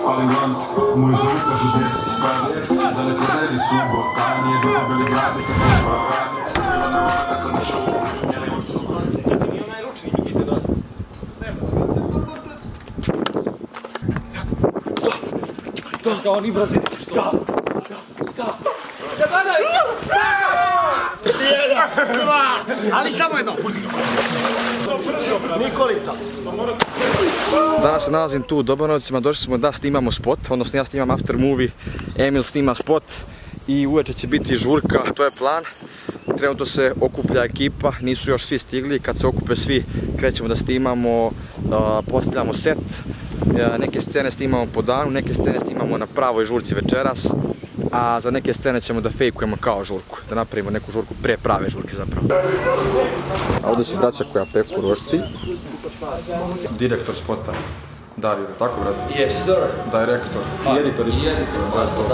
Palim blunt, moju zvuku kažu gdje si sad. Da ne se redi subota, nije dobro bili gradi kad ne spavanje. Bila me voda kad sam ušao. Nije onaj ručni, vidite da. Kaži ga oni brazici što? Da. Ali samo jedno, pusti ga. Nikolica. Danas se nalazim tu u Dobanovcima, došli smo da snimamo spot, odnosno ja snimam after movie, Emil snima spot i uveče će biti žurka, to je plan. Trenutno se okuplja ekipa, nisu još svi stigli, kad se okupe svi krećemo da snimamo, postavljamo set. Neke scene snimamo po danu, neke scene snimamo na pravoj žurci večeras, a za neke scene ćemo da fejkujemo kao žurku, da napravimo neku žurku pre prave žurke zapravo. A ovdje su braća koja peku rošti. Direktor spota, Dario, tako brate? Yes sir. Direktor, i editor isto.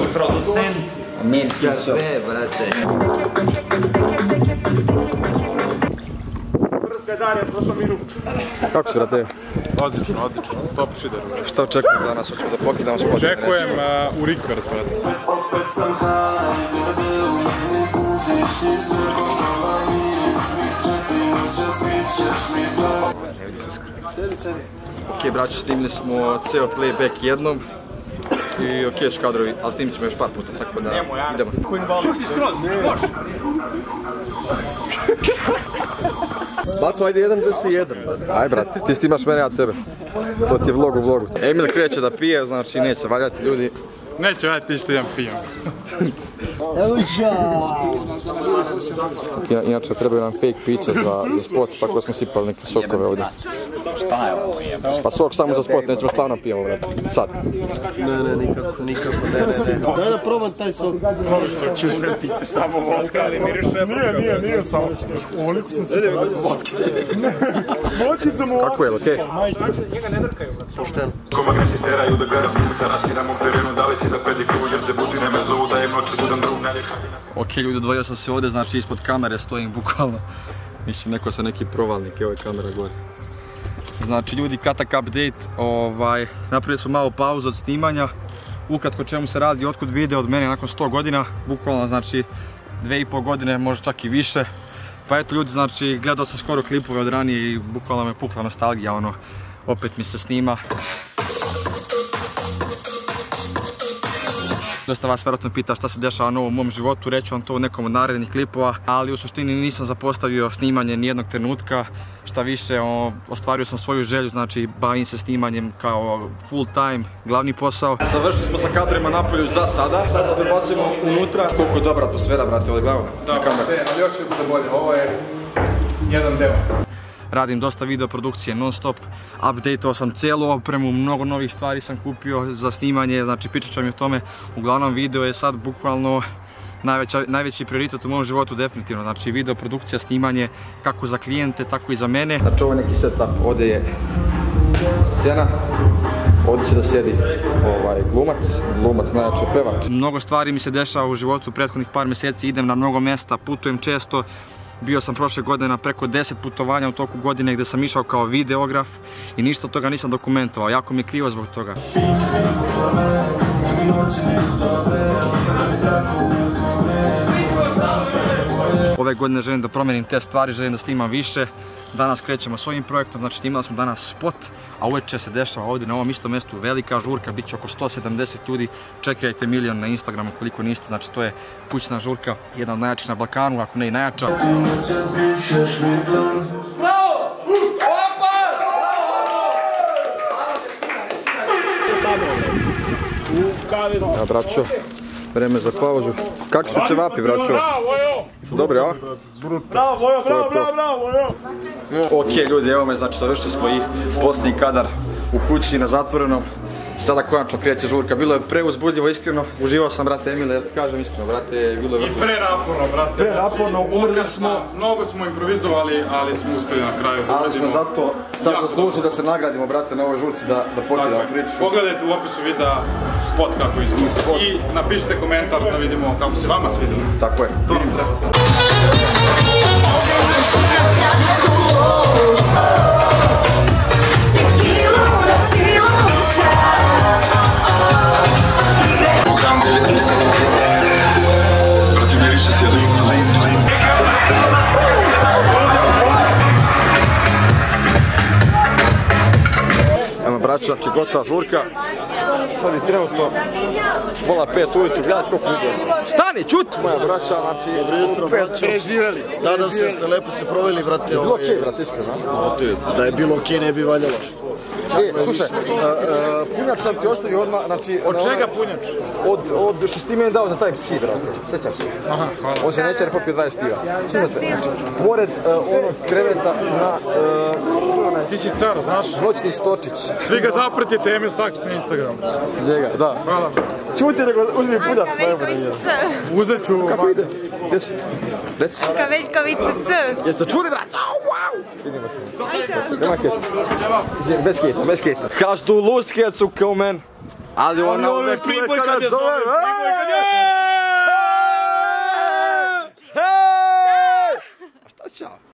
I producent. Mislim sve, brate. Prska je Dario, prošlo minut. Kako si brate? Odlično, top šider. Šta očekuješ danas? Hoćemo da pokidamo spot? Očekujem u Rikvers, brate. Ok, braćo, snimili smo ceo playback jednom i ok su kadrovi, ali snimit ćemo još par puta, tako da idemo. Čuši skroz, moš! Bato, ajde jedan da si jedan. Aj brate, ti snimaš mene, ja tebe. To ti je vlog u vlogu. Emil kreće da pije, znači neće valjati ljudi. Neće valjati ništa, idem pijem. Inače trebaju nam fake piće za spot, tako smo sipali neke sokove ovdje. Šta je ovo je? Pa sok samo za spot, nećemo stvarno pijemo brate. Sad. Ne, nikako, ne. Daj da probam taj sok. Ti se samo vodka, ali miriše. Nije samo. Ovoliko sam se vodke. Vodke sam ovako. Kako je, okej? Njega ne drkaju. Pošteno. Ko magneti teraju da garam, da nasiramo terenu, da li si za pediku, jer debutine me zovu da im noći budem drug najljepši. Ok ljudi, odvojio sam se ovdje, znači ispod kamere stojim bukvalno. Mislim neko sa neki provalnik, evo je kamera gore. Znači ljudi, kratak update, napravili smo malo pauzu od snimanja. Ukratko čemu se radi, otkud video od mene nakon 100 godina, bukvalno znači 2,5 godine, možda čak i više. Pa eto ljudi, znači gledao sam skoro klipove od ranije i bukvalno me pukla nostalgija, ono, opet mi se snima. Dosta vas vjerojatno pita šta se dešava na ovom mom životu, reću vam to u nekom od narednih klipova, ali u suštini nisam zapostavio snimanje nijednog trenutka. Šta više, ostvario sam svoju želju, znači bavim se snimanjem kao full time, glavni posao. Završili smo sa kadrima napolju za sada, sad se prebacujemo unutra. Koliko je dobra atmosfera, brate, ovdje gledamo na kameru. Ali još će bude bolje, ovo je jedan deo. Radim dosta video produkcije non stop, updateovao sam cijelu opremu, mnogo novih stvari sam kupio za snimanje, znači pričat ću vam i o tome. Uglavnom video je sad bukvalno najveći prioritet u mom životu definitivno, znači video produkcija, snimanje kako za klijente, tako i za mene. Znači ovo je neki setup, ovdje je scena, ovdje će da sjedi glumac, najjači pevač. Mnogo stvari mi se dešava u životu, prethodnih par mjeseci idem na mnogo mjesta, putujem često. Bio sam prošle godine na preko 10 putovanja u toku godine gdje sam išao kao videograf i ništa od toga nisam dokumentovao, jako mi je krivo zbog toga. Ove godine želim da promijenim te stvari, želim da snimam više. Danas krećemo s ovim projektom, znači snimali smo danas spot, a uveče se dešava ovdje na ovom istom mjestu velika žurka, bit će oko 170 ljudi, čekajte milion na Instagramu koliko niste, znači to je kućna žurka, jedna od najjačih na Balkanu, ako ne i najjača. Ja, braćo, vreme za pauzu. Kakvi su ćevapi, braćo? Su dobri, a? Bravo, Vojo, bravo, Vojo! Ok, ljudi, evo me, znači završili smo i posljednji kadar u kući na zatvorenom. Sada konačno kreće žurka, bilo je preuzbudljivo, iskreno, uživao sam, brate Emile, ja ti kažem iskreno, brate, bilo je vrhunsko. I preraporno, brate. Preraporno, umrli smo. Mnogo smo improvizovali, ali smo uspjeli na kraju. Ali smo zato sad zaslužili da se nagradimo, brate, na ovoj žurci, da pokidamo priču. Pogledajte u opisu videa spot kako ispod. I napišite komentar da vidimo kako se vama svidjelo. Tako je, vidimo se. Sila, Sad ću, znači, gotova žurka. Sad je trenutno pola 5 ujutru, gledajte koliko ljudi je. Stani, čuti! Moja braća, znači, Preživjeli. Nadam se ste lepo se proveli, brate. bilo okej, brate, iskreno. Da je bilo okej, ne bi valjalo. Slušaj, punjač sam ti ostavio odmah, znači... Od čega punjač? Od što si ti meni dao za taj psi, brate. Sjećaš se? Aha, hvala. On se neće jer popio 20 piva. Slušajte, znači, pored onog kreveta na... Ti si car, znaš? Noćni stočić. Svi ga zapratite, Emil Stakić na Instagramu. Njega, da. Hvala. Čuti nego uzmi punjač, najbolje da je. Uzet ću... Kako ide? Gdje si? Reci. Kaveljkovica C. Jeste čuli, brate? Vidimo se. Nema keta. Bez keta, bez keta. Kažu lust kecu kao men. Ali ona uvek Priboj kad je zove, priboj kad je!